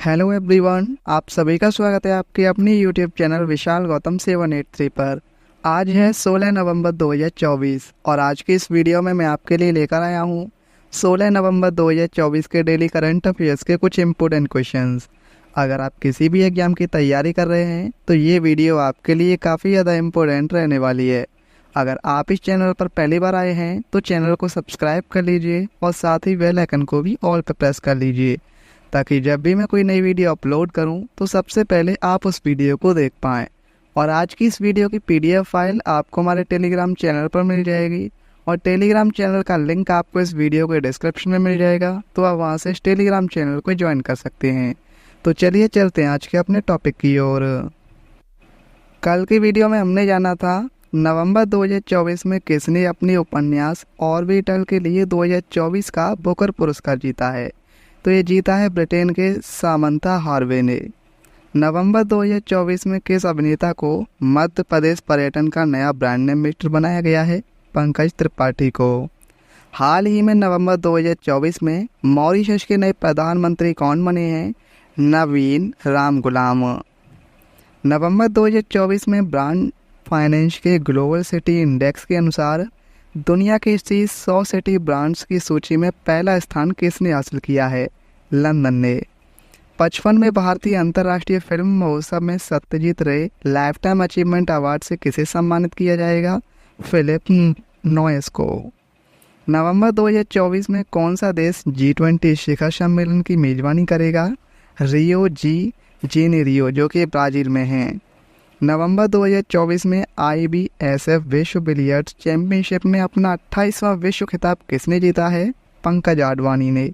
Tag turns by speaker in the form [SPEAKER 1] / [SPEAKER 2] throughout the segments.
[SPEAKER 1] Hello everyone, आप सभी का स्वागत है आपके अपनी यूट्यूब चैनल विशाल गौतम 783 पर। आज है 16 नवंबर 2024 और आज की इस वीडियो में मैं आपके लिए लेकर आया हूँ 16 नवंबर 2024 के डेली करंट अफेयर्स के कुछ इम्पोर्टेंट क्वेश्चंस। अगर आप किसी भी एग्जाम की तैयारी कर रहे हैं तो ये वीडियो आपके लिए काफ़ी ज़्यादा इम्पोर्टेंट रहने वाली है। अगर आप इस चैनल पर पहली बार आए हैं तो चैनल को सब्सक्राइब कर लीजिए और साथ ही बेल आइकन को भी ऑल पर प्रेस कर लीजिए, ताकि जब भी मैं कोई नई वीडियो अपलोड करूं तो सबसे पहले आप उस वीडियो को देख पाएँ। और आज की इस वीडियो की PDF फाइल आपको हमारे टेलीग्राम चैनल पर मिल जाएगी और टेलीग्राम चैनल का लिंक आपको इस वीडियो के डिस्क्रिप्शन में मिल जाएगा, तो आप वहां से इस टेलीग्राम चैनल को ज्वाइन कर सकते हैं। तो चलिए चलते हैं आज के अपने टॉपिक की ओर। कल की वीडियो में हमने जाना था नवंबर 2024 में किसने अपनी उपन्यास ऑर्बिटल के लिए 2024 का बुकर पुरस्कार जीता है। तो ये जीता है ब्रिटेन के सामंथा हार्वे ने। नवंबर 2024 में किस अभिनेता को मध्य प्रदेश पर्यटन का नया ब्रांड एम्बेसडर बनाया गया है। पंकज त्रिपाठी को। हाल ही में नवंबर 2024 में मॉरिशस के नए प्रधानमंत्री कौन बने हैं। नवीन रामगुलाम। नवंबर 2024 में ब्रांड फाइनेंस के ग्लोबल सिटी इंडेक्स के अनुसार दुनिया के शीर्ष 100 सिटी ब्रांड्स की सूची में पहला स्थान किसने हासिल किया है। लंदन ने। 55वें भारतीय अंतर्राष्ट्रीय फिल्म महोत्सव में सत्यजीत रे लाइफ टाइम अचीवमेंट अवार्ड से किसे सम्मानित किया जाएगा। फिलिप नॉयस को। नवंबर 2024 में कौन सा देश G20 शिखर सम्मेलन की मेजबानी करेगा। रियो जी जेनेरियो, जो कि ब्राज़ील में है। नवंबर 2024 में IBSF विश्व बिलियर्ड्स चैंपियनशिप में अपना 28वां विश्व खिताब किसने जीता है। पंकज आडवाणी ने।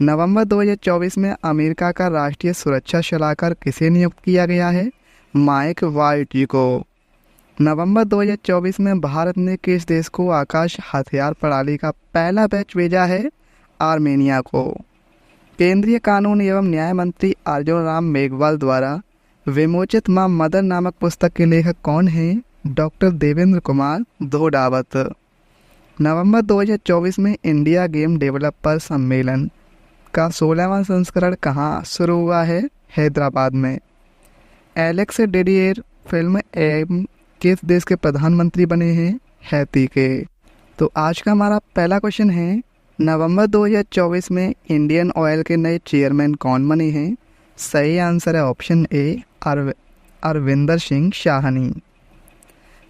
[SPEAKER 1] नवंबर 2024 में अमेरिका का राष्ट्रीय सुरक्षा सलाहकार किसे नियुक्त किया गया है। माइक वाल्टी को। नवंबर 2024 में भारत ने किस देश को आकाश हथियार प्रणाली का पहला बैच भेजा है। आर्मेनिया को। केंद्रीय कानून एवं न्याय मंत्री अर्जुन राम मेघवाल द्वारा विमोचित मां मदर नामक पुस्तक के लेखक कौन हैं। डॉक्टर देवेंद्र कुमार धोडावत। नवंबर 2024 में इंडिया गेम डेवलपर सम्मेलन का 16वां संस्करण कहाँ शुरू हुआ है। हैदराबाद में। एलेक्स डेडियर फिल्म एम किस देश के प्रधानमंत्री बने हैं। हैती के। तो आज का हमारा पहला क्वेश्चन है, नवंबर 2024 में इंडियन ऑयल के नए चेयरमैन कौन बने हैं। सही आंसर है ऑप्शन ए अरविंदर सिंह शाहनी।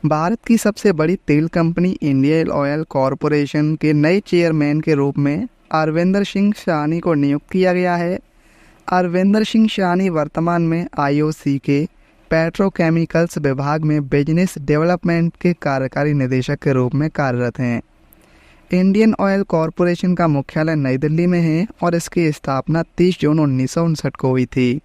[SPEAKER 1] भारत की सबसे बड़ी तेल कंपनी इंडियन ऑयल कॉरपोरेशन के नए चेयरमैन के रूप में अरविंदर सिंह शाहनी को नियुक्त किया गया है। अरविंदर सिंह शाहनी वर्तमान में IOC के पेट्रोकेमिकल्स विभाग में बिजनेस डेवलपमेंट के कार्यकारी निदेशक के रूप में कार्यरत हैं। इंडियन ऑयल कॉरपोरेशन का मुख्यालय नई दिल्ली में है और इसकी स्थापना 30 जून 1959 को हुई थी।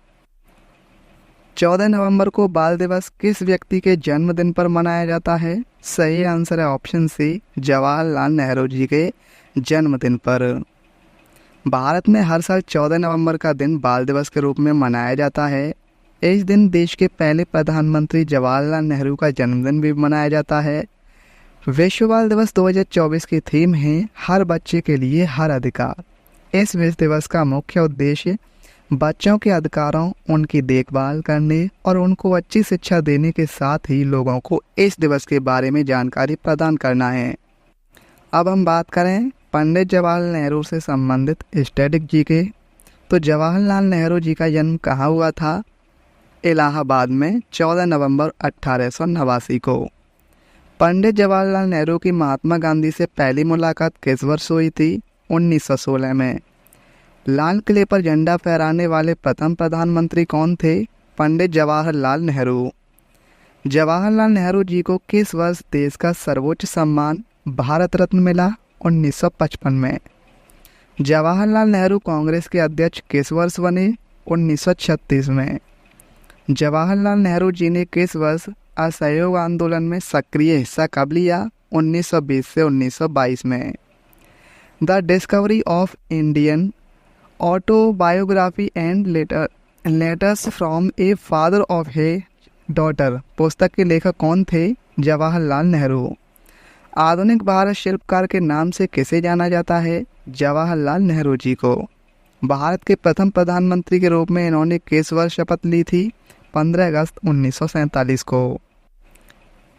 [SPEAKER 1] 14 नवंबर को बाल दिवस किस व्यक्ति के जन्मदिन पर मनाया जाता है। सही आंसर है ऑप्शन सी जवाहरलाल नेहरू जी के जन्मदिन पर। भारत में हर साल 14 नवंबर का दिन बाल दिवस के रूप में मनाया जाता है। इस दिन देश के पहले प्रधानमंत्री जवाहरलाल नेहरू का जन्मदिन भी मनाया जाता है। विश्व बाल दिवस 2024 की थीम है हर बच्चे के लिए हर अधिकार। इस विश्व दिवस का मुख्य उद्देश्य बच्चों के अधिकारों, उनकी देखभाल करने और उनको अच्छी शिक्षा देने के साथ ही लोगों को इस दिवस के बारे में जानकारी प्रदान करना है। अब हम बात करें पंडित जवाहरलाल नेहरू से संबंधित स्टैटिक जी के। तो जवाहरलाल नेहरू जी का जन्म कहाँ हुआ था। इलाहाबाद में 14 नवंबर 1889 को। पंडित जवाहरलाल नेहरू की महात्मा गांधी से पहली मुलाकात किस वर्ष हुई थी। 1916 में। लाल किले पर झंडा फहराने वाले प्रथम प्रधानमंत्री कौन थे। पंडित जवाहरलाल नेहरू। जवाहरलाल नेहरू जी को किस वर्ष देश का सर्वोच्च सम्मान भारत रत्न मिला। 1955 में। जवाहरलाल नेहरू कांग्रेस के अध्यक्ष किस वर्ष बने। 1936 में। जवाहरलाल नेहरू जी ने किस वर्ष असहयोग आंदोलन में सक्रिय हिस्सा कब लिया। 1920 से 1922 में। The discovery of Indian autobiography and letters from a father of A daughter पुस्तक के लेखक कौन थे। जवाहरलाल नेहरू। आधुनिक भारत शिल्पकार के नाम से किसे जाना जाता है। जवाहरलाल नेहरू जी को। भारत के प्रथम प्रधानमंत्री के रूप में इन्होंने किस वर्ष शपथ ली थी? 15 अगस्त 1947 को।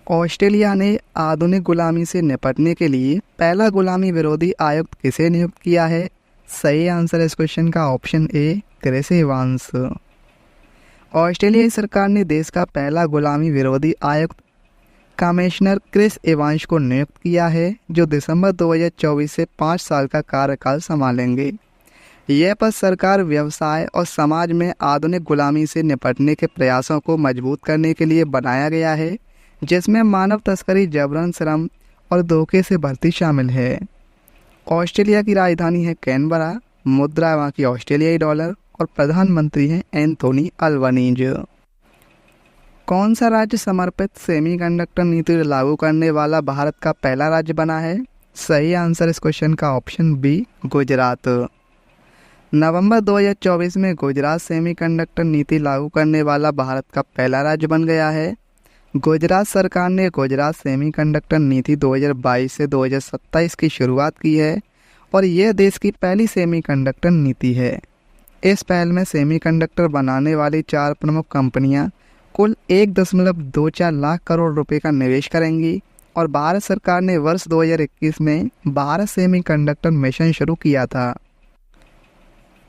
[SPEAKER 1] ऑस्ट्रेलिया ने आधुनिक गुलामी से निपटने के लिए पहला गुलामी विरोधी आयुक्त किसे नियुक्त किया है? सही आंसर इस क्वेश्चन का ऑप्शन ए, क्रिस एवांस। ऑस्ट्रेलियाई सरकार ने देश का पहला गुलामी विरोधी आयुक्त कमिश्नर क्रिस एवांस को नियुक्त किया है, जो दिसंबर 2024 से 5 साल का कार्यकाल संभालेंगे। यह पद सरकार, व्यवसाय और समाज में आधुनिक गुलामी से निपटने के प्रयासों को मजबूत करने के लिए बनाया गया है, जिसमें मानव तस्करी, जबरन श्रम और धोखे से भर्ती शामिल है। ऑस्ट्रेलिया की राजधानी है कैनबरा, मुद्रा वहाँ की ऑस्ट्रेलियाई डॉलर और प्रधानमंत्री हैं एंथोनी अल्बनीज। कौन सा राज्य समर्पित सेमीकंडक्टर नीति लागू करने वाला भारत का पहला राज्य बना है? सही आंसर इस क्वेश्चन का ऑप्शन बी, गुजरात। नवंबर 2024 में गुजरात सेमीकंडक्टर नीति लागू करने वाला भारत का पहला राज्य बन गया है। गुजरात सरकार ने गुजरात सेमीकंडक्टर नीति 2022 से 2027 की शुरुआत की है और यह देश की पहली सेमीकंडक्टर नीति है। इस पहल में सेमीकंडक्टर बनाने वाली 4 प्रमुख कंपनियां कुल 1.24 लाख करोड़ रुपए का निवेश करेंगी और भारत सरकार ने वर्ष 2021 में भारत सेमीकंडक्टर मिशन शुरू किया था।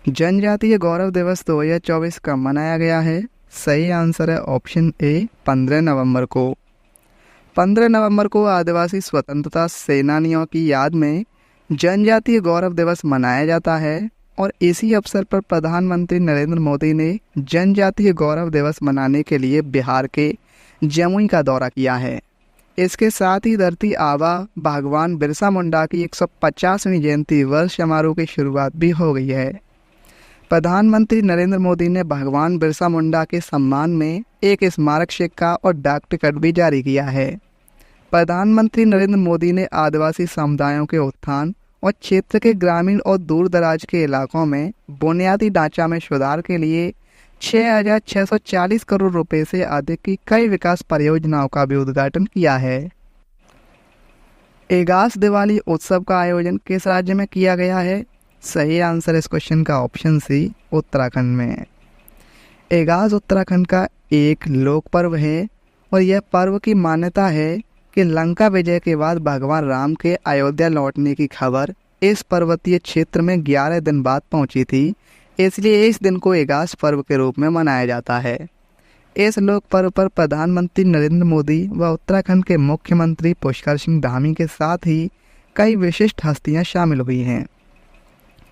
[SPEAKER 1] जनजातीय गौरव दिवस 2024 कब मनाया गया है? सही आंसर है ऑप्शन ए, 15 नवंबर को। 15 नवंबर को आदिवासी स्वतंत्रता सेनानियों की याद में जनजातीय गौरव दिवस मनाया जाता है और इसी अवसर पर प्रधानमंत्री नरेंद्र मोदी ने जनजातीय गौरव दिवस मनाने के लिए बिहार के जमुई का दौरा किया है। इसके साथ ही धरती आबा भगवान बिरसा मुंडा की 150वीं जयंती वर्ष समारोह की शुरुआत भी हो गई है। प्रधानमंत्री नरेंद्र मोदी ने भगवान बिरसा मुंडा के सम्मान में एक स्मारक सिक्का और डाक टिकट भी जारी किया है। प्रधानमंत्री नरेंद्र मोदी ने आदिवासी समुदायों के उत्थान और क्षेत्र के ग्रामीण और दूर दराज के इलाकों में बुनियादी ढांचा में सुधार के लिए 6,640 करोड़ रुपए से अधिक की कई विकास परियोजनाओं का भी उद्घाटन किया है। एगास दिवाली उत्सव का आयोजन किस राज्य में किया गया है? सही आंसर इस क्वेश्चन का ऑप्शन सी, उत्तराखंड में। एगास उत्तराखंड का एक लोक पर्व है और यह पर्व की मान्यता है कि लंका विजय के बाद भगवान राम के अयोध्या लौटने की खबर इस पर्वतीय क्षेत्र में 11 दिन बाद पहुंची थी, इसलिए इस दिन को एगास पर्व के रूप में मनाया जाता है। इस लोक पर्व पर प्रधानमंत्री नरेंद्र मोदी व उत्तराखंड के मुख्यमंत्री पुष्कर सिंह धामी के साथ ही कई विशिष्ट हस्तियां शामिल हुई हैं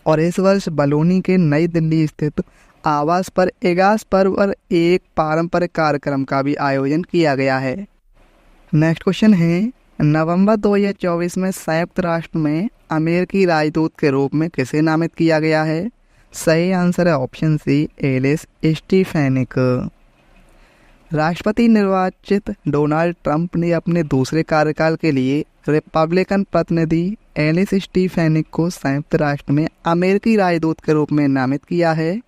[SPEAKER 1] और इस वर्ष बलूनी के नई दिल्ली स्थित आवास पर एगास पर्व पर एक पारंपरिक कार्यक्रम का भी आयोजन किया गया है। नेक्स्ट क्वेश्चन है, नवंबर 2024 में संयुक्त राष्ट्र में अमेरिकी राजदूत के रूप में किसे नामित किया गया है? सही आंसर है ऑप्शन सी, एलिस स्टीफेनिक। राष्ट्रपति निर्वाचित डोनाल्ड ट्रंप ने अपने दूसरे कार्यकाल के लिए रिपब्लिकन प्रतिनिधि एलिस स्टीफेनिक को संयुक्त राष्ट्र में अमेरिकी राजदूत के रूप में नामित किया है।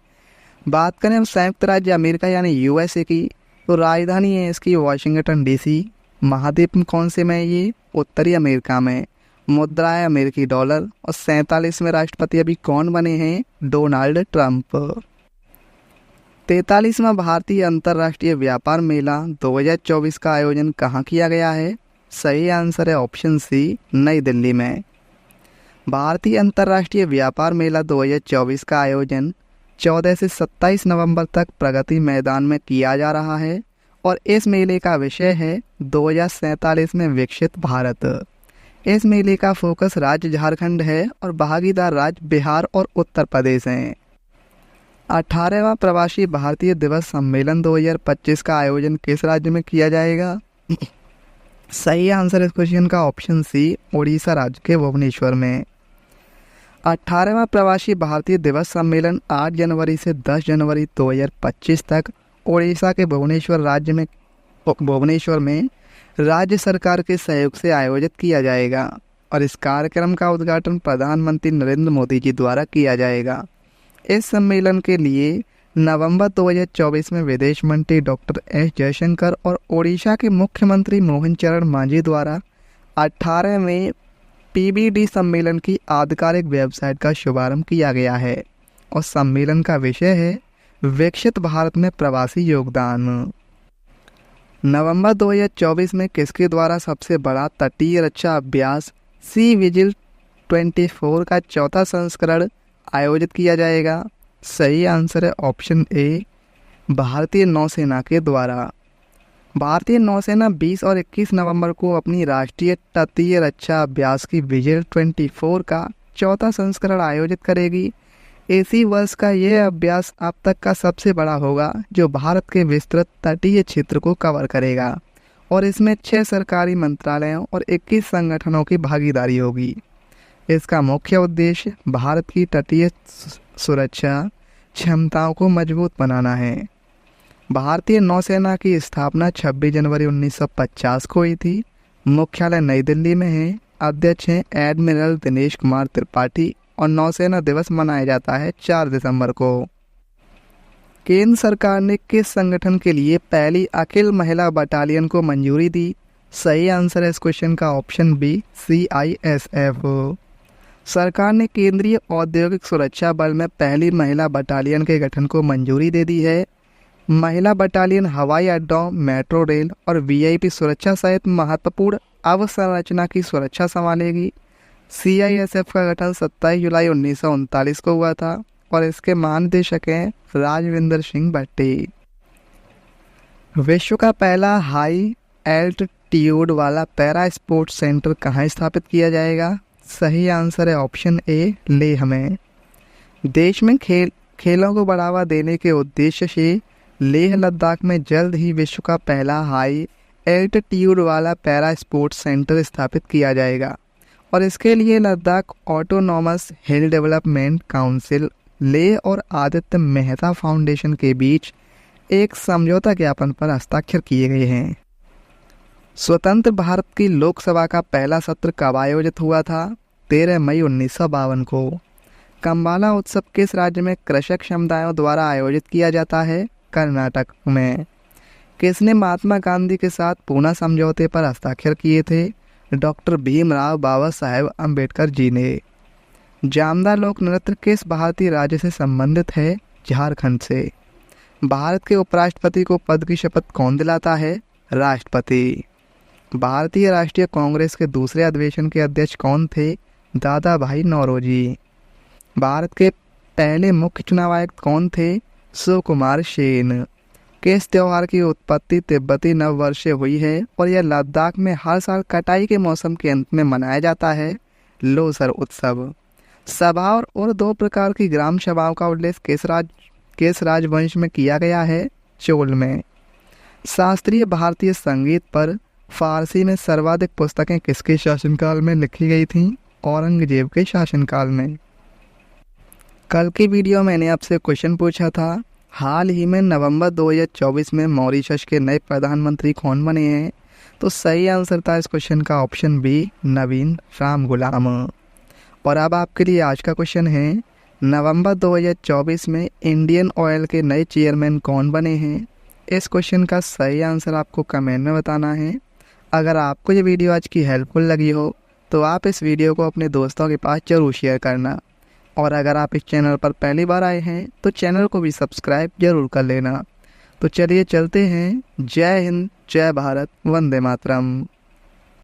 [SPEAKER 1] बात करें हम संयुक्त राज्य अमेरिका यानी यूएसए की, तो राजधानी है इसकी वाशिंगटन डीसी। महाद्वीप में कौन से में? ये उत्तरी अमेरिका में। मुद्रा है अमेरिकी डॉलर और 47वें राष्ट्रपति अभी कौन बने हैं? Donald Trump. 43वां भारतीय अंतर्राष्ट्रीय व्यापार मेला 2024 का आयोजन कहाँ किया गया है? सही आंसर है ऑप्शन सी, नई दिल्ली में। भारतीय अंतर्राष्ट्रीय व्यापार मेला 2024 का आयोजन 14 से 27 नवंबर तक प्रगति मैदान में किया जा रहा है और इस मेले का विषय है 2047 में विकसित भारत। इस मेले का फोकस राज्य झारखंड है और भागीदार राज्य बिहार और उत्तर प्रदेश हैं। 18वां प्रवासी भारतीय दिवस सम्मेलन 2025 का आयोजन किस राज्य में किया जाएगा? सही आंसर इस क्वेश्चन का ऑप्शन सी, उड़ीसा राज्य के भुवनेश्वर में। 18वां प्रवासी भारतीय दिवस सम्मेलन 8 जनवरी से 10 जनवरी 2025 तक उड़ीसा के भुवनेश्वर में राज्य सरकार के सहयोग से आयोजित किया जाएगा और इस कार्यक्रम का उद्घाटन प्रधानमंत्री नरेंद्र मोदी जी द्वारा किया जाएगा। इस सम्मेलन के लिए नवंबर 2024 में विदेश मंत्री डॉक्टर एस जयशंकर और ओडिशा के मुख्यमंत्री मोहन चरण मांझी द्वारा 18वें पीबीडी सम्मेलन की आधिकारिक वेबसाइट का शुभारंभ किया गया है। और सम्मेलन का विषय है विकसित भारत में प्रवासी योगदान। नवंबर 2024 में किसके द्वारा सबसे बड़ा तटीय रक्षा अभ्यास सी विजिल 24 का चौथा संस्करण आयोजित किया जाएगा? सही आंसर है ऑप्शन ए, भारतीय नौसेना के द्वारा। भारतीय नौसेना 20 और 21 नवंबर को अपनी राष्ट्रीय तटीय रक्षा अभ्यास की विजिल 24 का चौथा संस्करण आयोजित करेगी। इसी वर्ष का यह अभ्यास अब तक का सबसे बड़ा होगा जो भारत के विस्तृत तटीय क्षेत्र को कवर करेगा और इसमें 6 सरकारी मंत्रालयों और 21 संगठनों की भागीदारी होगी। इसका मुख्य उद्देश्य भारत की तटीय सुरक्षा क्षमताओं को मजबूत बनाना है। भारतीय नौसेना की स्थापना 26 जनवरी 1950 को हुई थी। मुख्यालय नई दिल्ली में है। अध्यक्ष हैं एडमिरल दिनेश कुमार त्रिपाठी और नौसेना दिवस मनाया जाता है 4 दिसंबर को। केंद्र सरकार ने किस संगठन के लिए पहली अखिल महिला बटालियन को मंजूरी दी? सही आंसर है इस क्वेश्चन का ऑप्शन बी, CISF। सरकार ने केंद्रीय औद्योगिक सुरक्षा बल में पहली महिला बटालियन के गठन को मंजूरी दे दी है। महिला बटालियन हवाई अड्डों, मेट्रो रेल और VIP सुरक्षा सहित महत्वपूर्ण अवसंरचना की सुरक्षा संभालेगी। CISF का गठन 27 जुलाई 1939 को हुआ था और इसके महानिदेशक हैं राजविंदर सिंह भट्टी। विश्व का पहला हाई एल्टीट्यूड वाला पैरा स्पोर्ट्स सेंटर कहाँ स्थापित किया जाएगा? सही आंसर है ऑप्शन ए, लेह में। देश में खेलों को बढ़ावा देने के उद्देश्य से लेह लद्दाख में जल्द ही विश्व का पहला हाई एल्टीट्यूड वाला पैरा स्पोर्ट्स सेंटर स्थापित किया जाएगा और इसके लिए लद्दाख ऑटोनॉमस हिल डेवलपमेंट काउंसिल, लेह और आदित्य मेहता फाउंडेशन के बीच एक समझौता ज्ञापन पर हस्ताक्षर किए गए हैं। स्वतंत्र भारत की लोकसभा का पहला सत्र कब आयोजित हुआ था? 13 मई 1952 को। कंबाला उत्सव किस राज्य में कृषक समुदायों द्वारा आयोजित किया जाता है? कर्नाटक में। किसने महात्मा गांधी के साथ पूना समझौते पर हस्ताक्षर किए थे? डॉक्टर भीमराव बाबा साहेब अम्बेडकर जी ने। जामदा लोक नृत्य किस भारतीय राज्य से संबंधित है? झारखंड से। भारत के उपराष्ट्रपति को पद की शपथ कौन दिलाता है? राष्ट्रपति। भारतीय राष्ट्रीय कांग्रेस के दूसरे अधिवेशन के अध्यक्ष कौन थे? दादा भाई नौरोजी। भारत के पहले मुख्य चुनाव आयुक्त कौन थे? सुकुमार सेन। किस त्योहार की उत्पत्ति तिब्बती नववर्ष से हुई है और यह लद्दाख में हर साल कटाई के मौसम के अंत में मनाया जाता है? लोसर उत्सव। सभा और 2 प्रकार की ग्राम सभाओं का उल्लेख किस राजवंश में किया गया है? चोल में। शास्त्रीय भारतीय संगीत पर फारसी में सर्वाधिक पुस्तकें किसके शासनकाल में लिखी गई थीं? औरंगजेब के शासनकाल में। कल की वीडियो मैंने आपसे क्वेश्चन पूछा था, हाल ही में नवंबर 2024 में मॉरिशस के नए प्रधानमंत्री कौन बने हैं? तो सही आंसर था इस क्वेश्चन का ऑप्शन बी, नवीन राम गुलाम। और अब आपके लिए आज का क्वेश्चन है, नवंबर 2024 में इंडियन ऑयल के नए चेयरमैन कौन बने हैं? इस क्वेश्चन का सही आंसर आपको कमेंट में बताना है। अगर आपको ये वीडियो आज की हेल्पफुल लगी हो तो आप इस वीडियो को अपने दोस्तों के पास जरूर शेयर करना और अगर आप इस चैनल पर पहली बार आए हैं तो चैनल को भी सब्सक्राइब जरूर कर लेना। तो चलिए चलते हैं। जय हिंद, जय भारत, वंदे मातरम।